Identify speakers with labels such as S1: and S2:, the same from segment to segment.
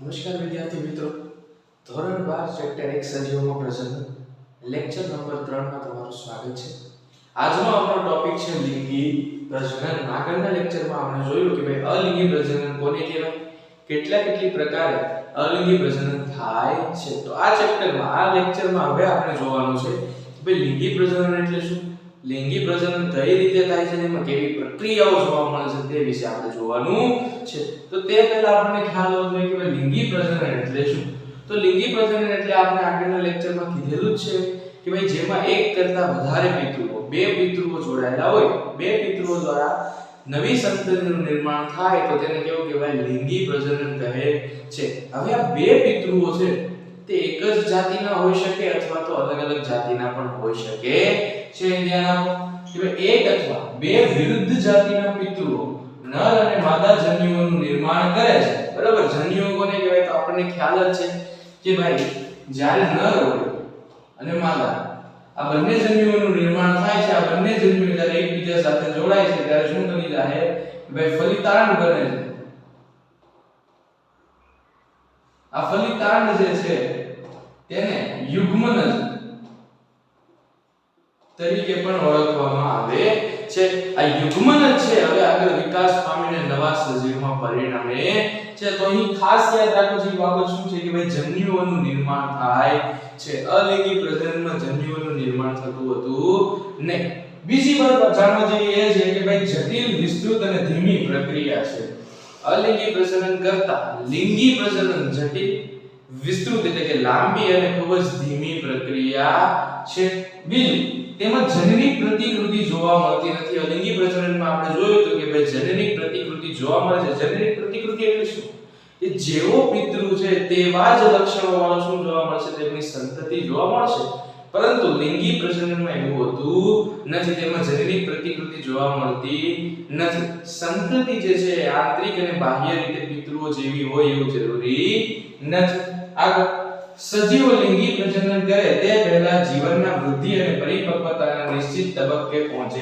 S1: નમસ્કાર વિદ્યાર્થી મિત્રો, ધોરણ 12 ચેપ્ટર 1 સજીવોમાં પ્રજનન લેક્ચર નંબર 3 માં તમારું સ્વાગત છે. આજનો આપણો ટોપિક છે લિંગી પ્રજનન. આગળના લેક્ચરમાં આપણે જોયું કે ભાઈ અલિંગી પ્રજનન કોને કહેવાય, કેટલી પ્રકારે અલિંગી પ્રજનન થાય છે. તો આ ચેપ્ટરમાં આ લેક્ચરમાં હવે આપણે જોવાનું છે કે ભાઈ લિંગી પ્રજનન એટલે શું, લિંગી પ્રજનન કઈ રીતે થાય છે, એમાં કેવી પ્રક્રિયાઓ જોવા મળે છે તે વિશે આપણે જોવાનું છે. તો તે પહેલા આપણને ખ્યાલ હોવો જોઈએ કે લિંગી પ્રજનન એટલે શું. તો લિંગી પ્રજનન એટલે આપણે આગળના લેક્ચરમાં કીધેલું જ છે કે ભાઈ જેમાં એક કરતા વધારે પિતૃઓ, બે પિતૃઓ જોડાયેલા હોય, બે પિતૃઓ દ્વારા નવી સંતાનનું નિર્માણ થાય તો તેને કેવું કહેવાય, લિંગી પ્રજનન કહે છે. હવે આ બે પિતૃઓ છે તે એક જ જાતિના હોઈ શકે અથવા તો અલગ અલગ જાતિના પણ હોઈ શકે છે. ધ્યાન આપો કે એક અથવા બે વિરુદ્ધ જાતિના પિતૃઓ નર અને માદા જન્યુઓનું નિર્માણ કરે છે. બરાબર, જન્યુઓ કોને કહેવાય તો આપણને ખ્યાલ જ છે કે ભાઈ જ્યારે નર હોય અને માદા આ બંને જન્યુઓનું નિર્માણ થાય છે, આ બંને જન્યુઓ જ્યારે એકબીજા સાથે જોડાય છે ત્યારે શું બની જાય કે ભાઈ ફલિતાંડ બને છે. આ ફલિતાંડ જે છે તેને યુગ્મનજ તરીકે પણ ઓળખવામાં આવે છે. આ યુગ્મનજ છે હવે આગળ વિકાસ પામીને નવા સજીવમાં પરિણમે છે. તો અહીં ખાસ યાદ રાખો જે બાબત શું છે કે ભાઈ જન્યુઓનું નિર્માણ થાય છે. અલિંગી પ્રજનનમાં જન્યુઓનું નિર્માણ થતું હતું નહીં. બીજી વાત જાણવા જેવી એ છે કે ભાઈ જટિલ, વિસ્તૃત અને ધીમી પ્રક્રિયા છે. અલિંગી પ્રજનન કરતા લિંગી પ્રજનન જટિલ, વિસ્તૃત એટલે કે લાંબી અને ખૂબ જ ધીમી પ્રક્રિયા છે. બીજું, તેમાં જનનિક પ્રતિકૃતિ જોવા મળતી નથી. અલિંગી પ્રજનનમાં આપણે જોયું હતું કે ભાઈ જનનિક પ્રતિકૃતિ જોવા મળે છે. જનનિક પ્રતિકૃતિ એટલે શું, કે જેવો પિતૃ છે તેવા જ લક્ષણો વાળો શું જોવા મળશે, તેમની સંતતિ જોવા મળશે. પરંતુ લિંગી પ્રજનનમાં એવું હોતું નથી, તેમાં જનનિક પ્રતિકૃતિ જોવા મળતી નથી. સંતતિ જે છે આંતરિક અને બાહ્ય રીતે પિતૃઓ જેવી હોય એવું જરૂરી નથી. આગળ, સજીવો લિંગી પ્રજનન કરે તે પહેલા જીવનના વૃદ્ધિ અને પરિપક્વતાના નિશ્ચિત તબક્કે પહોંચે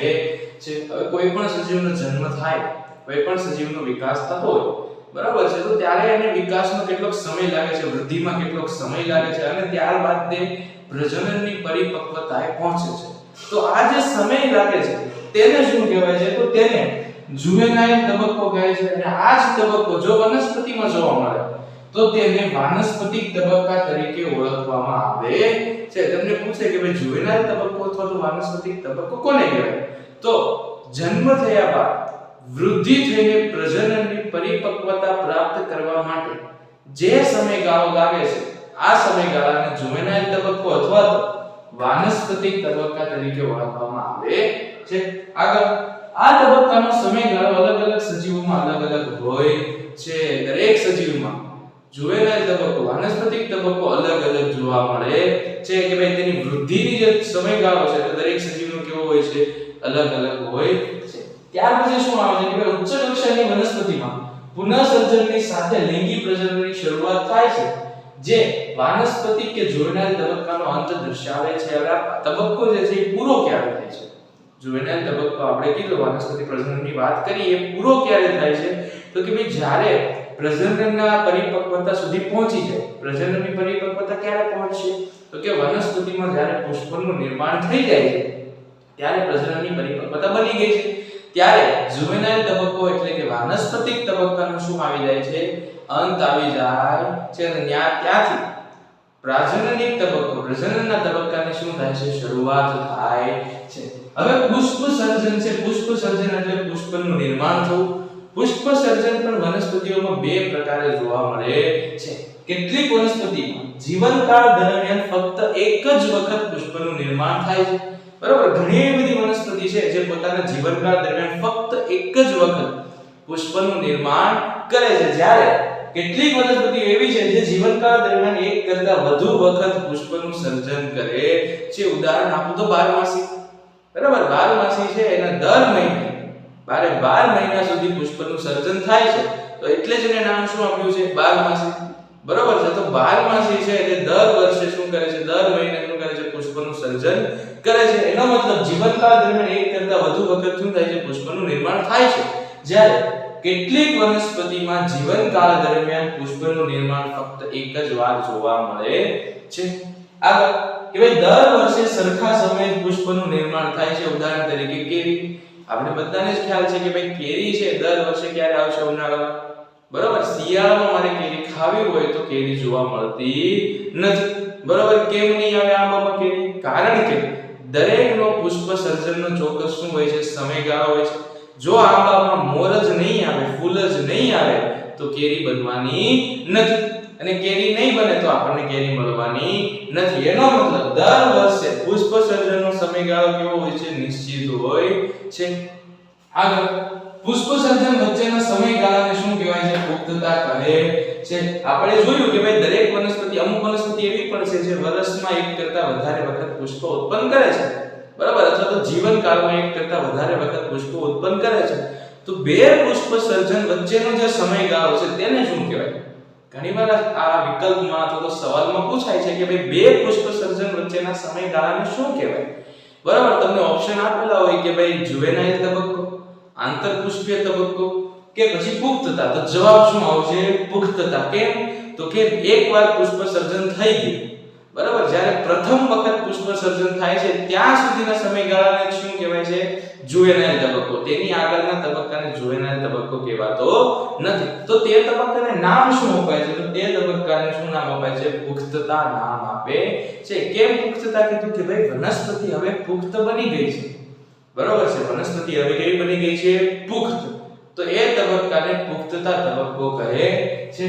S1: છે. હવે કોઈ પણ સજીવનો જન્મ થાય, કોઈ પણ સજીવનો વિકાસ થતો હોય, બરાબર છે, તો ત્યારે એને વિકાસમાં કેટલોક સમય લાગે છે, વૃદ્ધિમાં કેટલોક સમય લાગે છે અને ત્યારબાદ તે પ્રજનનની પરિપક્વતાએ પહોંચે છે. તો આ જે સમય લાગે છે તેને શું કહેવાય છે, તો તેને જુવેનાઇલ તબક્કો કહે છે. અને આ જ તબક્કો જો વનસ્પતિમાં જોવા મળે તો તેને વાનસ્પતિક તબક્કા તરીકે ઓળખવામાં આવે છે. તમને પૂછે કે ભાઈ જુવેનાઇલ તબક્કો અથવા તો વાનસ્પતિક તબક્કો કોને કહેવાય, તો જન્મ થયા બાદ વૃદ્ધિ થઈને પ્રજનનની પરિપક્વતા પ્રાપ્ત કરવા માટે જે સમયગાળો લાગે છે આ સમયગાળાને જુવેનાઇલ તબક્કો અથવા તો વાનસ્પતિક તબક્કા તરીકે ઓળખવામાં આવે છે. આગળ, આ તબક્કાનો સમયગાળો અલગ અલગ સજીવોમાં અલગ અલગ હોય છે. દરેક સજીવમાં જુવેનાઇલ તબક્કો, વાનસ્પતિક તબક્કો અલગ અલગ જોવા મળે છે કે ભાઈ તેની વૃદ્ધિની જે સમયગાળો છે તો દરેક સજીવનો કેવો હોય છે, અલગ અલગ હોય છે. ત્યાર પછી શું આવે છે કે ભાઈ ઉચ્ચ કક્ષાની વનસ્પતિમાં પુનઃસર્જનની સાથે લિંગી પ્રજનનની શરૂઆત થાય છે, જે વાનસ્પતિક કે જુવેનાઇલ તબક્કાનો અંત દર્શાવે છે. હવે આ તબક્કો જે છે એ પૂરો ક્યારે થાય છે, જુવેનાઇલ તબક્કો આપણે કીધું વાનસ્પતિક પ્રજનનની વાત કરી, એ પૂરો ક્યારે થાય છે, તો કે ભાઈ જ્યારે પ્રજનનના પરિપક્વતા સુધી પહોંચી જાય. પ્રજનનની પરિપક્વતા ક્યારે પહોંચશે, તો કે વનસ્પતિમાં જ્યારે પુષ્પનું નિર્માણ થઈ જાય છે ત્યારે પ્રજનનની પરિપક્વતા બની ગઈ છે. ત્યારે જુવેનાઇલ તબક્કો એટલે કે વાનસ્પતિક તબક્કાનો શું આવી જાય છે, અંત આવી જાય છે. અને ત્યાંથી પ્રજનનિક તબક્કો, પ્રજનનના તબક્કાની શું થાય છે, શરૂઆત થાય છે. હવે પુષ્પ સર્જન છે. પુષ્પ સર્જન એટલે પુષ્પનું નિર્માણ થવું. પુષ્પ સર્જન પણ વનસ્પતિઓમાં બે પ્રકારે જોવા મળે છે. કેટલીક વનસ્પતિમાં જીવનકાળ દરમિયાન ફક્ત એક જ વખત પુષ્પનું નિર્માણ થાય છે. બરાબર, ઘણી બધી વનસ્પતિ છે જે પોતાના જીવનકાળ દરમિયાન ફક્ત એક જ વખત પુષ્પનું નિર્માણ કરે છે, જ્યારે કેટલીક વનસ્પતિ એવી છે જે જીવનકાળ દરમિયાન એક કરતા વધુ વખત પુષ્પનું સર્જન કરે છે. ઉદાહરણ આપું તો બારમાસી. બરાબર, બારમાસી છે એના દર મહિને 12 મહિના સુધી પુષ્પનું સર્જન થાય છે, તો એટલે જ એને નામ શું આપ્યું છે, બારમાસી. બરાબર છે, તો બારમાસી છે તે દર વર્ષે શું કરે છે, દર મહિને શું કરે છે, પુષ્પનું સર્જન કરે છે. એનો મતલબ જીવનકાળ દરમિયાન એક કરતા વધુ વખત શું થાય છે, પુષ્પનું નિર્માણ થાય છે. જ્યારે કેટલીક વનસ્પતિમાં જીવનકાળ દરમિયાન પુષ્પનું નિર્માણ ફક્ત એક જ વાર જોવા મળે છે. આગળ કે ભાઈ દર વર્ષે સરખા સમયે પુષ્પનું નિર્માણ થાય છે. ઉદાહરણ તરીકે કેરી. આપણે બધાને જ ખ્યાલ છે કે ભાઈ કેરી છે દર વર્ષે ક્યારે આવશે? ઉનાળામાં. બરોબર. શિયાળામાં મારે કેરી ખાવી હોય તો કેરી જોવા મળતી નથી. બરોબર. કેમ નહીં આવે આંબામાં કેરી? કારણ કે દરેકનો પુષ્પ સર્જનનો ચોક્કસ શું હોય છે? સમયગાળો હોય છે. જો આંબામાં મોર જ નહીં આવે, ફૂલ જ નહીં આવે તો કેરી બનવાની નથી, અને કેરી નહીં બને તો આપણને કેરી મળવાની નથી. એનો મતલબ દર વર્ષે પુષ્પ સર્જનનો સમયગાળો કેવો હોય છે? નિશ્ચિત હોય છે. આગળ પુષ્પ સર્જન વચ્ચેના સમયગાળાને શું કહેવાય છે? પુખ્તતા કહે છે. આપણે જોયું કે ભાઈ દરેક વનસ્પતિ, અમુક વનસ્પતિ એવી પણ છે જે વર્ષમાં એક કરતા વધારે વખત પુષ્પ ઉત્પન્ન કરે છે. બરાબર. અથવા તો જીવનકાળમાં એક કરતા વધારે વખત પુષ્પ ઉત્પન્ન કરે છે. તો બે પુષ્પ સર્જન વચ્ચેનો જે સમયગાળો છે તેને શું કહેવાય? ઘણીવાર આ વિકલ્પમાં અથવા તો સવાલમાં પૂછાય છે કે ભાઈ બે પુષ્પ સર્જન વચ્ચેના સમયગાળાને શું કહેવાય? બરાબર. તમને ઓપ્શન આપેલા હોય કે ભાઈ જુવેનાઇલ તબક્કો, આંતરપુષ્પીય તબક્કો કે પછી પુખ્તતા. તો જવાબ શું આવશે? પુખ્તતા. કેમ? તો કે એકવાર પુષ્પ સર્જન થઈ ગયું, બરાબર, જ્યારે પ્રથમ વખત પુષ્પ સર્જન થાય છે ત્યાં સુધીના સમયગાળાને શું કહેવાય છે? જુવેનાઇલ તબક્કો. તેની આગળના તબક્કાને જુવેનાઇલ તબક્કો કહેવાતો નથી. તો તે તબક્કાને નામ શું અપાય છે? તો તે તબક્કાને શું નામ અપાય છે? પુખ્તતા નામ આપે છે. કેમ પુખ્તતા કીધું? કે ભાઈ વનસ્પતિ હવે પુખ્ત બની ગઈ છે. બરોબર છે. વનસ્પતિ હવે કેવી બની ગઈ છે? પુખ્ત. તો એ તબક્કાને પુખ્તતા તબક્કો કહે છે.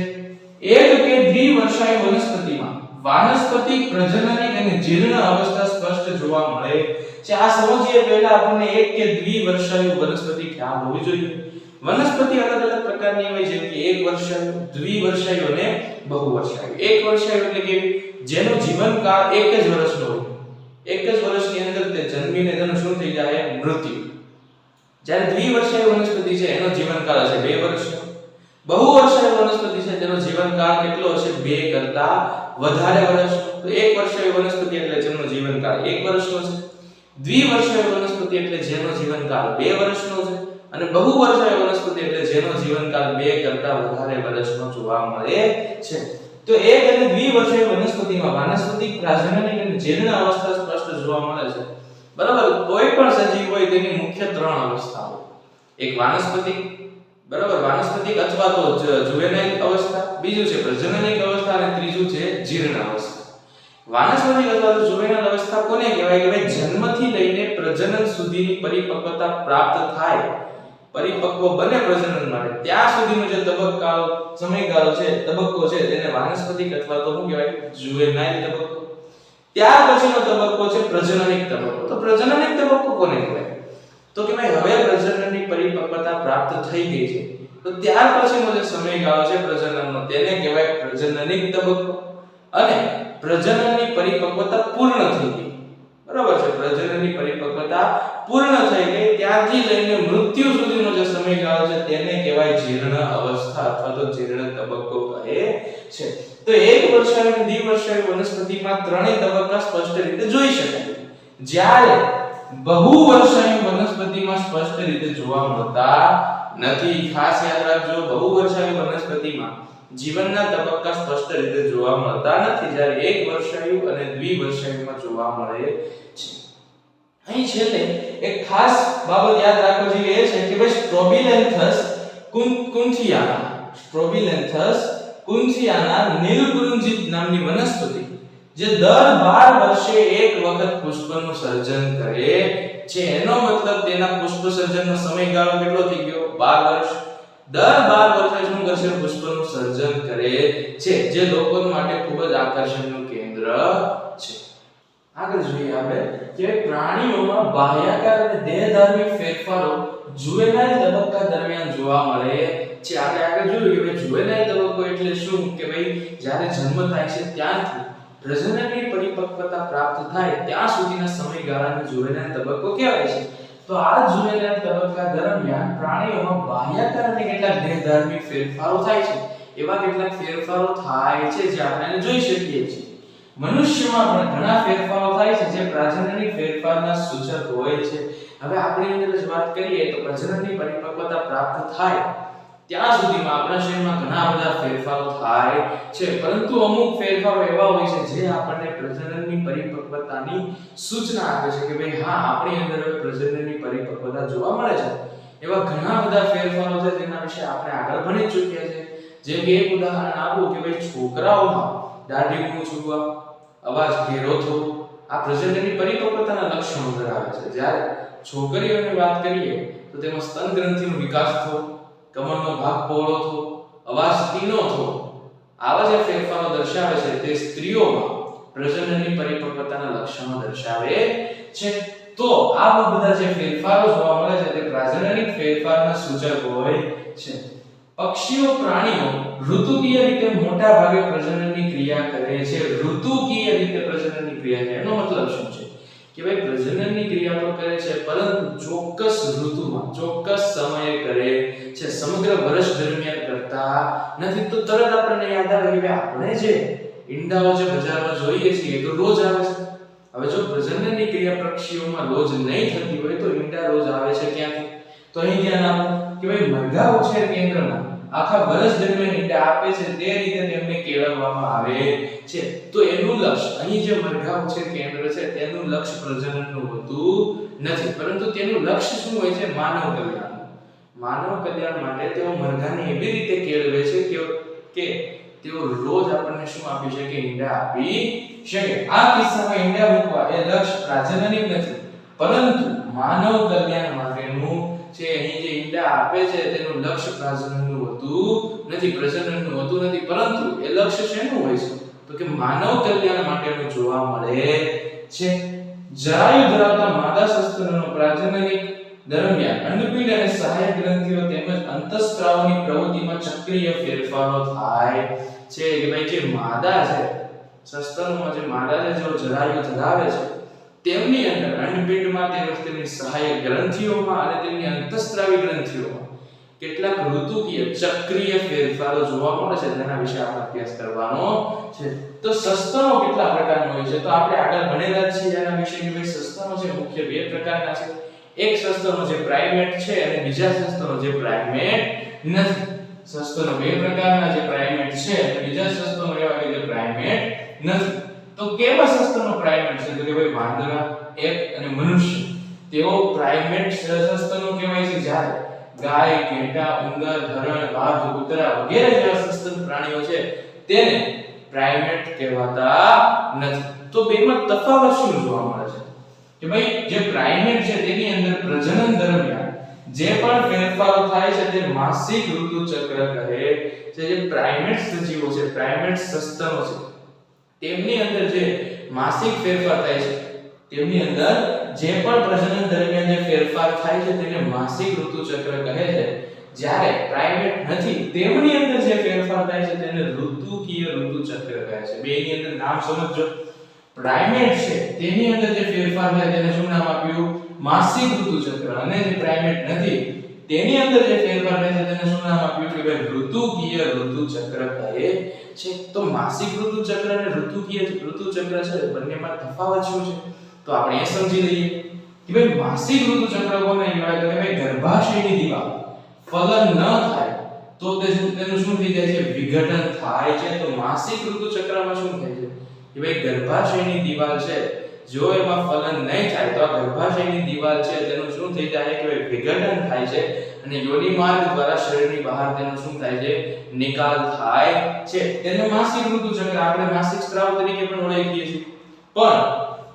S1: એક કે દ્વિવર્ષાયુ વનસ્પતિમાં વાનસ્પતિક, પ્રજનનિક અને જીર્ણ અવસ્થા સ્પષ્ટ જોવા મળે છે. આ સમજીએ પહેલા આપણને એક કે દ્વિવર્ષાયુ વનસ્પતિ ખ્યાલ હોવી જોઈએ. વનસ્પતિ અલગ અલગ પ્રકારની હોય છે, જેમ કે એક વર્ષાયુ, દ્વિવર્ષાયુ અને બહુવર્ષાયુ. એક વર્ષાયુ એટલે કે જેનો જીવનકાળ એક જ વર્ષનો હોય. એક જ વર્ષની અંદર તે જન્મીને તેનું શું થઈ જાય? મૃત્યુ. જ્યારે દ્વિવર્ષાયુ વનસ્પતિ છે એનો જીવનકાળ હશે 2 વર્ષનો. બહુવર્ષાયુ વનસ્પતિ છે તેનો જીવનકાળ કેટલો હશે? 2 કરતા વધારે વર્ષનો. તો એક વર્ષાયુ વનસ્પતિ એટલે જેનો જીવનકાળ 1 વર્ષનો છે. દ્વિવર્ષાયુ વનસ્પતિ એટલે જેનો જીવનકાળ 2 વર્ષનો છે. અને બહુવર્ષાયુ વનસ્પતિ એટલે જેનો જીવનકાળ 2 કરતા વધારે વર્ષનો જોવા મળે છે. તો એક અને દ્વિવર્ષાયુ વનસ્પતિમાં વાનસ્પતિક, પ્રજનનિક અને જીર્ણ અવસ્થા સ્પષ્ટ જોવા મળે છે. બરાબર. કોઈ પણ સજીવ હોય તેની મુખ્ય 3 અવસ્થાઓ. એક વાનસ્પતિક, બરાબર, વાનસ્પતિક અથવા તો જુવેનાઇલ અવસ્થા, બીજું છે પ્રજનનિક અવસ્થા અને ત્રીજું છે જીર્ણ અવસ્થા. વાનસ્પતિક અથવા તો જુવેનાઇલ અવસ્થા કોને કહેવાય? કે ભાઈ જન્મથી લઈને પ્રજનન સુધીની પરિપક્વતા પ્રાપ્ત થાય, પરિપક્વ બને પ્રજનન માટે ત્યાં સુધીનો જે સમયગાળો છે, તબક્કો છે, તેને વાનસ્પતિક અથવા તો શું કહેવાય? જુવેનાઇલ તબક્કો. ત્યાર પછીનો તબક્કો છે પ્રજનનિક તબક્કો. તો પ્રજનનિક તબક્કો કોને કહેવાય? તો કે ભાઈ હવે પ્રજનનની પરિપક્વતા પ્રાપ્ત થઈ ગઈ છે, તો ત્યાર પછીનો જે સમયગાળો છે પ્રજનનનો તેને કહેવાય પ્રજનનિક તબક્કો. અને પ્રજનનની પરિપક્વતા પૂર્ણ થઈ ગઈ, બરાબર છે, પ્રજનનની પરિપક્વતા પૂર્ણ થઈ ગઈ ત્યાંથી લઈને મૃત્યુ સુધીનો જે સમયગાળો છે તેને કહેવાય જીર્ણ અવસ્થા અથવા તો જીર્ણ તબક્કો કહે છે. તો એક વર્ષાયુ અને દ્વિવર્ષાયુ વનસ્પતિમાં ત્રણેય તબક્કા સ્પષ્ટ રીતે જોઈ શકાય, જ્યારે બહુવર્ષાયુ વનસ્પતિમાં સ્પષ્ટ રીતે જોવા મળતા નથી. ખાસ યાદ રાખજો, બહુવર્ષાયુ વનસ્પતિમાં જીવનના તબક્કા સ્પષ્ટ રીતે જોવા મળતા નથી, જ્યારે એક વર્ષાયુ અને દ્વિવર્ષાયુમાં જોવા મળે છે. અહીં છેલ્લે એક ખાસ બાબત યાદ રાખવા જેવી એ છે કે ભાઈ સ્ટ્રોબિલેન્થસ કુન્થિયાના નીલકુંજિત નામની વનસ્પતિ જે દર 12 વર્ષે એક વખત પુષ્પનું સર્જન કરે છે. એનો મતલબ તેના પુષ્પ સર્જનનો સમયગાળો કેટલો થઈ ગયો? 12 વર્ષ. દર 12 વર્ષે શું કરશે? પુષ્પનું સર્જન કરે છે, જે લોકો માટે ખૂબ જ આકર્ષણનું કેન્દ્ર છે. આગળ જોઈએ આપણે કે પ્રાણીઓમાં બાહ્યાકાર અને દેહધાર્મિક ફેરફારો જુવેનાઇલ તબક્કા દરમિયાન જોવા મળે છે. આપણે આગળ જોયું કે જુવેનાઇલ તબક્કો એટલે શું? કે ભાઈ જ્યારે જન્મ થાય છે ત્યાંથી પ્રજનનની પરિપક્વતા પ્રાપ્ત થાય ત્યાં સુધીના સમયગાળાને જુવેનાઇલ તબક્કો કહેવાય છે. તો આ જુવેનાઇલ તબક્કા દરમિયાન પ્રાણીઓમાં બાહ્યાકાર અને કેટલાક દેહધાર્મિક ફેરફારો થાય છે. એવા કેટલાક ફેરફારો થાય છે જે આપણે જોઈ શકીએ છીએ. મનુષ્યમાં પણ ઘણા ફેરફારો થાય છે જે પ્રજનનની ફેરફારના સૂચક હોય છે. હવે આપણે અંદર જ વાત કરીએ તો પ્રજનનની પરિપક્વતા પ્રાપ્ત થાય ત્યાં સુધીમાં આપણા શરીરમાં ઘણા બધા ફેરફારો થાય છે, પરંતુ અમુક ફેરફારો એવા હોય છે જે આપણને પ્રજનનની પરિપક્વતાની સૂચના આપે છે કે ભાઈ હા, આપણી અંદર હવે પ્રજનનની પરિપક્વતા જોવા મળે છે. એવા ઘણા બધા ફેરફારો છે જેના વિશે આપણે આગળ ભણી ચૂક્યા છે. જેમ કે એક ઉદાહરણ આપું કે ભાઈ છોકરાઓમાં દાઢી મૂછવા, અવાજ ઘેરો થવો, આ પ્રજનનની પરિપક્વતાના લક્ષણો ધરાવે છે. જ્યારે છોકરીઓની વાત કરીએ તો તેમાં સ્તન ગ્રંથિનો વિકાસ થવો, કમરનો ભાગ પહોળો થવો, અવાજ તીનો થવો, આવા જે ફેરફારો દર્શાવે છે તે સ્ત્રીઓમાં પ્રજનનની પરિપક્વતાના લક્ષણો દર્શાવે છે. તો આ બધા જે ફેરફારો જોવા મળે છે તે પ્રજનનિક ફેરફારના સૂચક હોય છે. પક્ષીઓ, પ્રાણીઓ ઋતુકીય રીતે મોટા ભાગે પ્રજનનની ક્રિયા કરે છે. ઋતુકીય રીતે પ્રજનનની ક્રિયા કરે એનો મતલબ શું છે કે ભાઈ પ્રજનનની ક્રિયા તો કરે છે પરંતુ ચોક્કસ ઋતુમાં, ચોક્કસ સમયે કરે છે, સમગ્ર વર્ષ દરમિયાન કરતા નથી. તો તરત આપણને યાદ આવે કે આપણે જે ઈંડાઓ જે બજારમાં જોઈએ છીએ તો રોજ આવે છે. હવે જો પ્રજનનની ક્રિયા પક્ષીઓમાં રોજ નહીં થતી હોય તો ઈંડા રોજ આવે છે ક્યાંથી? તો અહીં ધ્યાન આપો કે ભાઈ મરઘા ઉછેર કેન્દ્રમાં આખા વર્ષ દરમિયાન ઈંડા આપે છે, તે રીતે તેમને કેળવવામાં આવે છે. તો એનું લક્ષ્ય, અહીં જે મરઘા ઉછેર કેન્દ્ર છે તેનું લક્ષ્ય પ્રજનનનું હોતું નથી, પરંતુ તેનું લક્ષ્ય શું હોય છે? માનવ કલ્યાણ. માનવ કલ્યાણ માટે તેઓ મરઘાને એવી રીતે કેળવે છે કે તેઓ રોજ આપણને શું આપી શકે? ઈંડા આપી શકે. આ કિસ્સામાં ઈંડા મૂકવા એ લક્ષ્ય પ્રજનનિક નથી, પરંતુ માનવ કલ્યાણ માટેનું છે. અહીં જે ઈંડા આપે છે તેનું લક્ષ્ય પ્રજનનનું હોતું નથી, પ્રજનનનું હોતું નથી, પરંતુ એ લક્ષ્ય શેનું હોય છે? તો કે માનવ કલ્યાણ માટેનું જોવા મળે છે. જરાયુ ધરાવતા માદા સસ્તનનો પ્રજનનિક દરમિયાન અંડપિંડ અને સહાયક ગ્રંથિઓ તેમજ અંતઃસ્ત્રાવની પ્રવૃત્તિમાં ચક્રીય ફેરફારો થાય છે. કે ભાઈ જે માદા છે, સસ્તનમાં જે માદા છે, જે જરાયુ ધરાવે છે, તેમની અંદર અંડપિંડમાં તેમજ તેમની સહાયક ગ્રંથિઓમાં અને તેમની અંતઃસ્ત્રાવી ગ્રંથિઓમાં કેટલાક ઋતુકીય ચક્રીય ફેરફારો જોવા મળે છે, તેના વિશે આપણે અભ્યાસ કરવાનો છે. તો સસ્તનો કેટલા પ્રકારના હોય છે? તો આપણે આગળ ભણેલા જ છીએ એના વિશે કે ભાઈ સસ્તનો છે મુખ્ય બે પ્રકારના છે. એક સસ્તનો જે પ્રાઇમેટ છે અને બીજા સસ્તનો જે પ્રાઇમેટ નથી. સસ્તનો બે પ્રકારના, જે પ્રાઇમેટ છે અને બીજા સસ્તનો એવા કે જે પ્રાઇમેટ નથી. તો કેવા સસ્તનો પ્રાઇમેટ છે? તો કે ભાઈ વાંદરા, એક અને મનુષ્ય, તેઓ પ્રાઇમેટ સસ્તનો કહેવાય છે. જ્યારે ગાય, ઘેટા, ઉંદર, હરણ, વાઘ, કૂતરા વગેરે જેવા સસ્તન પ્રાણીઓ છે તેને પ્રાઇમેટ કહેવાતા નથી. તો બેમાં તફાવત શું જોવા મળે છે? કે ભાઈ જે પ્રાઇમેટ છે તેની અંદર પ્રજનન દરમિયાન જે પણ ફેરફારો થાય છે તે માસિક ઋતુ ચક્ર કહે છે. જે પ્રાઇમેટ સજીવો છે, પ્રાઇમેટ સસ્તનો છે, તેમની અંદર જે માસિક ફેરફાર થાય છે, તેમની અંદર જે પણ પ્રજનન દરમિયાન જે ફેરફાર થાય છે તેને માસિક ઋતુ ચક્ર કહે છે. જ્યારે પ્રાઇમેટ નથી તેમની અંદર જે ફેરફાર થાય છે તેને ઋતુકીય ઋતુ ચક્ર કહે છે. બેની અંદર નામ સમજજો. પ્રાઇમેટ છે તેની અંદર જે ફેરફાર થાય તેને શું નામ આપ્યું? માસિક ઋતુ ચક્ર. અને જે પ્રાઇમેટ નથી તેની અંદર જે ફેરફાર થાય છે તેને શું નામ આપ્યું? કે ભાઈ ઋતુકીય ઋતુ ચક્ર કહે છે. તો માસિક ઋતુ ચક્ર અને ઋતુકીય ઋતુ ચક્ર છે, બંનેમાં તફાવત શું છે? તો આપણે એ સમજી લઈએ કે ભાઈ માસિક ઋતુ ચક્ર કોને કહેવાય? તો કે ભાઈ ગર્ભાશયની દીવાલ ફલન ન થાય તો તેનું શું થઈ જાય છે? વિઘટન થાય છે. તો માસિક ઋતુ ચક્રમાં શું થાય છે કે ભાઈ ગર્ભાશયની દીવાલ છે, જો એમાં ફલન નહીં થાય તો આ ગર્ભાશયની દીવાલ છે તેનું શું થઈ જાય કે ભાઈ વિઘટન થાય છે અને યોનિ માર્ગ દ્વારા શરીરની બહાર તેનું શું થાય છે? નિકાલ થાય છે. તેને માસિક ઋતુ ચક્ર આપણે માસિક સ્ત્રાવ તરીકે પણ ઓળખીએ છીએ. પણ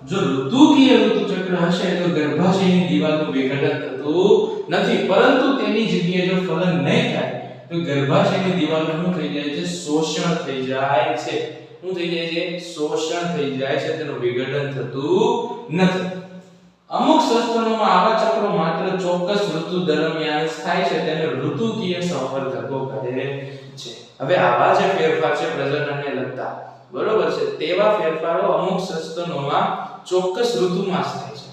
S1: જો ઋતુકીય ઋતુ ચક્ર હશે તો ગર્ભાશયની દીવાલનું વિઘટન થતું નથી, પરંતુ તેની જગ્યાએ જો ફલન નહીં થાય તો ગર્ભાશયની દીવાલનું શું થઈ જાય છે? શોષણ થઈ જાય છે. શું થઈ જાય છે? શોષણ થઈ જાય છે, તેનું વિઘટન થતું નથી. અમુક સસ્તનોમાં આવા ચક્રો માત્ર ચોક્કસ ઋતુ દરમિયાન થાય છે, તેને ઋતુકીય સંવર્ધકો કહે છે. હવે આવા જે ફેરફાર છે પ્રજનનને લગતા, બરોબર છે, તેવા ફેરફારો અમુક સસ્તનોમાં ચોક્કસ ઋતુમાં જ થાય છે.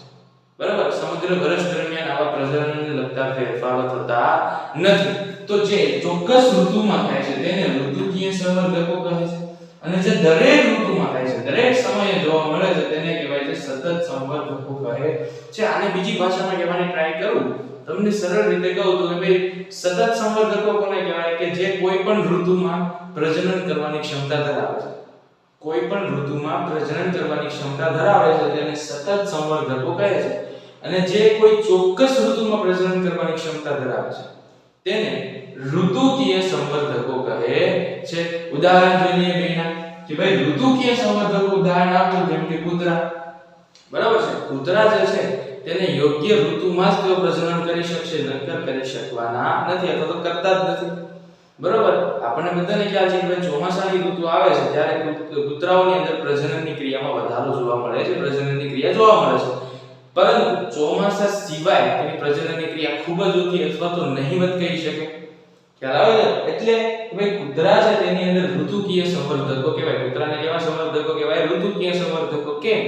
S1: બરાબર, સમગ્ર વર્ષ દરમિયાન આવા પ્રજનનને લગતા ફેરફારો થતા નથી. તો જે ચોક્કસ ઋતુમાં થાય છે તેને ઋતુકીય સંવર્ધકો કહે છે, અને જે દરેક ઋતુમાં થાય છે, દરેક સમયે જોવા મળે છે તેને કહેવાય છે સતત સંવર્ધકો કહે છે. આને બીજી ભાષામાં કહેવાની ટ્રાય કરું તમને સરળ રીતે કહું તો કે ભાઈ સતત સંવર્ધકો કોને કહેવાય કે જે કોઈ પણ ઋતુમાં પ્રજનન કરવાની ક્ષમતા ધરાવે છે. કોઈ પણ ઋતુમાં પ્રજનન કરવાની ક્ષમતા ધરાવે છે તેને સતત સંવર્ધકો કહે છે. અને જે કોઈ ચોક્કસ ઋતુમાં પ્રજનન કરવાની ક્ષમતા ધરાવે છે તેને ઋતુકીય સંવર્ધકો કહે છે. ઉદાહરણ જોઈ લઈએ બેના કે ભાઈ ઋતુકીય સંવર્ધકો ઉદાહરણ આપો જેમ કે કૂતરા. બરાબર છે, કૂતરા જે છે તેને યોગ્ય ઋતુમાં જ તેઓ પ્રજનન કરી શકશે, નકર કરી શકવાના નથી અથવા તો કરતા જ નથી. બરાબર, આપણને બધાને ખ્યાલ છે કે ભાઈ ચોમાસાની ઋતુ આવે છે ત્યારે કૂતરાઓની અંદર પ્રજનનની ક્રિયામાં વધારો જોવા મળે છે, પ્રજનનની ક્રિયા જોવા મળે છે. પરંતુ ચોમાસા સિવાય તેની પ્રજનનની ક્રિયા ખૂબ જ ઓછી અથવા તો નહીવત કહી શકે. ખ્યાલ આવે છે? એટલે ભાઈ કૂતરા છે તેની અંદર ઋતુકીય સંવર્ધકો કહેવાય. કૂતરાને કેવા સંવર્ધકો કહેવાય? ઋતુકીય સંવર્ધકો. કેમ?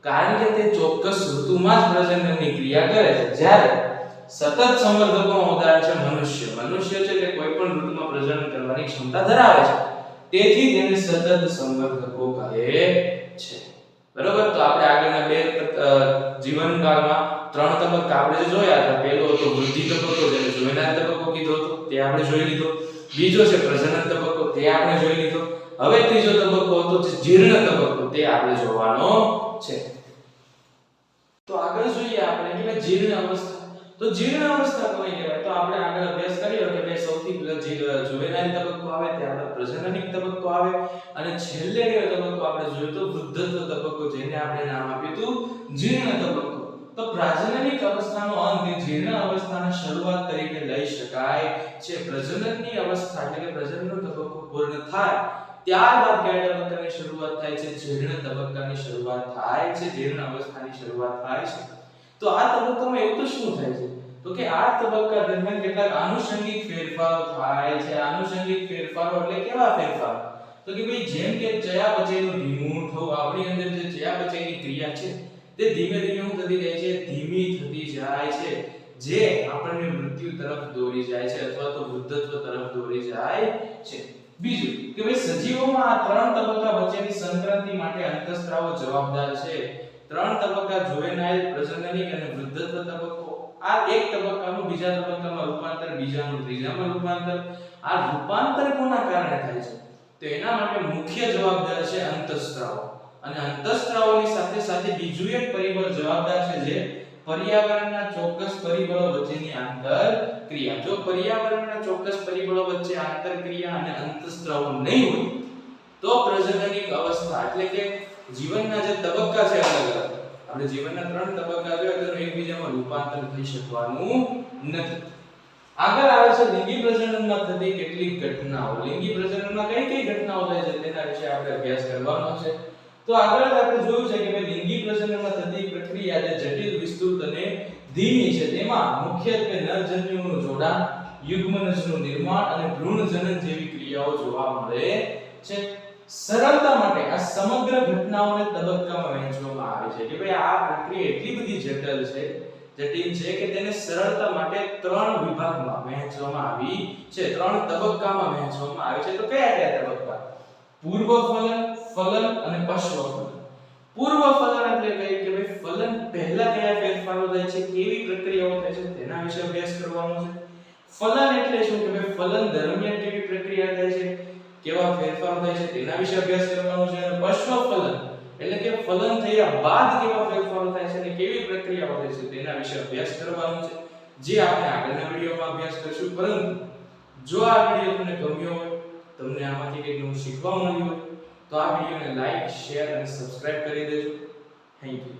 S1: કારણ કે તે ચોક્કસ ઋતુમાં જ પ્રજનનની ક્રિયા કરે છે. જ્યારે સતત સંવર્ધકોનું ઉદાહરણ છે મનુષ્ય. મનુષ્ય છે તે કોઈ પણ ઋતુમાં પ્રજનન કરવાની ક્ષમતા ધરાવે છે, તેથી તેને સતત સંવર્ધકો કહે છે. બરોબર, તો આપણે આગળના બે જીવનકાળમાં 3 તબક્કા આપણે જોયા હતા. પહેલો હતો વૃદ્ધિ તબક્કો, જેને જોઈનાર તબક્કો કીધો હતો, તે આપણે જોઈ લીધો. બીજો છે પ્રજનન તબક્કો, તે આપણે જોઈ લીધો. હવે ત્રીજો તબક્કો હતો જે જીર્ણ તબક્કો, તે આપણે જોવાનો છે. તો આગળ જોઈએ આપણે કે જીર્ણ અવસ્થા. તો જીર્ણ અવસ્થા કોને કહેવાય? તો આપણે આગળ અભ્યાસ કર્યો કે ભાઈ સૌથી પહેલા જુવેનાઇલ તબક્કો આવે, ત્યારબાદ પ્રજનનિક તબક્કો આવે અને છેલ્લે કયો તબક્કો આપણે જોયો તો વૃદ્ધત્વ તબક્કો, જેને આપણે નામ આપ્યું હતું જીર્ણ તબક્કો. તો પ્રજનનિક અવસ્થાનો અંત એ જીર્ણ અવસ્થાની શરૂઆત તરીકે લઈ શકાય છે. પ્રજનનની અવસ્થા એટલે કે પ્રજનનનો તબક્કો પૂર્ણ થાય ત્યારબાદ કયા તબક્કાની શરૂઆત થાય છે? જીર્ણ તબક્કાની શરૂઆત થાય છે, જીર્ણ અવસ્થાની શરૂઆત થાય છે. તો આ તબક્કામાં એવું તો શું થાય છે? તો કે આ તબક્કા દરમિયાન કેટલાક આનુષંગિક ફેરફારો થાય છે. આનુષંગિક ફેરફારો એટલે કેવા ફેરફારો? તો કે ભાઈ જેમ કે ચયાપચયનું ધીમું થવું, આપણી અંદર જે ચયાપચયની ક્રિયા છે તે ધીમે ધીમે શું થતી જાય છે? ધીમી થતી જાય છે, જે આપણને મૃત્યુ તરફ દોરી જાય છે અથવા તો વૃદ્ધત્વ તરફ દોરી જાય છે. બીજું કે ભાઈ સજીવોમાં આ 3 તબક્કા વચ્ચેની સંક્રાંતિ માટે અંતઃસ્ત્રાવો જવાબદાર છે. 3 તબક્કા જુવેનાઇલ, પ્રજનનિક અને વૃદ્ધત્વ તબક્કો. આ એક તબક્કાનું બીજા તબક્કામાં રૂપાંતર, બીજાનું ત્રીજામાં રૂપાંતર. આ રૂપાંતર કોના કારણે થાય છે? તો એના માટે મુખ્ય જવાબદાર છે અંતઃસ્ત્રાવો. અને અંતઃસ્ત્રાવોની સાથે સાથે બીજું એક પરિબળ જવાબદાર છે જે પર્યાવરણના ચોક્કસ પરિબળો વચ્ચેની આંતરક્રિયા. જો પર્યાવરણના ચોક્કસ પરિબળો વચ્ચે આંતરક્રિયા અને અંતઃસ્ત્રાવો નહીં હોય તો પ્રજનનિક અવસ્થા એટલે કે જીવનના જે તબક્કા છે અલગ અલગ, આપણે જીવનના 3 તબક્કા છે તેનું એકબીજામાં રૂપાંતર થઈ શકવાનું નથી. આગળ આવે છે લિંગી પ્રજનનમાં થતી કેટલીક ઘટનાઓ. લિંગી પ્રજનનમાં કઈ કઈ ઘટનાઓ થાય છે તેના વિશે આપણે અભ્યાસ કરવાનો છે. તો આગળ આપણે જોયું છે કે ભાઈ લિંગી પ્રજનનમાં થતી પ્રક્રિયા જે જટિલ, વિસ્તૃત અને ધીમી છે. તેમાં મુખ્યત્વે નરજન્યુઓનું જોડાણ, યુગ્મનજનું નિર્માણ અને ભ્રૂણજનન જેવી ક્રિયાઓ જોવા મળે છે. સરળતા માટે આ સમગ્ર ઘટનાઓને તબક્કામાં વહેંચવામાં આવે છે કે ભાઈ આ પ્રક્રિયા એટલી બધી જટિલ છે કે તેને સરળતા માટે 3 વિભાગમાં વહેંચવામાં આવી છે, 3 તબક્કામાં વહેંચવામાં આવે છે. તો કયા કયા તબક્કા? પૂર્વ ફલન, ફલન અને પશ્વ ફલન. પૂર્વ ફલન એટલે કે ભાઈ ફલન પહેલા કયા ફેરફારો થાય છે, કેવી પ્રક્રિયાઓ થાય છે તેના વિશે અભ્યાસ કરવાનો છે. ફલન એટલે શું કે ભાઈ ફલન દરમિયાન કેવી પ્રક્રિયા થાય છે, કેવા ફેરફારો થાય છે તેના વિશે અભ્યાસ કરવાનો છે. અને પશ્વ ફલન એટલે કે ફલન થયા બાદ કેવા ફેરફારો થાય છે અને કેવી પ્રક્રિયાઓ થાય છે તેના વિશે અભ્યાસ કરવાનો છે, જે આપણે આગળના વિડિયોમાં અભ્યાસ કરીશું. પરંતુ જો આ વિડિયો તમને ગમ્યો હોય, તમને આમાંથી કંઈક નવું શીખવા મળ્યું હોય તો આ વિડિયોને લાઈક, શેર અને સબસ્ક્રાઇબ કરી દેજો. Thank you.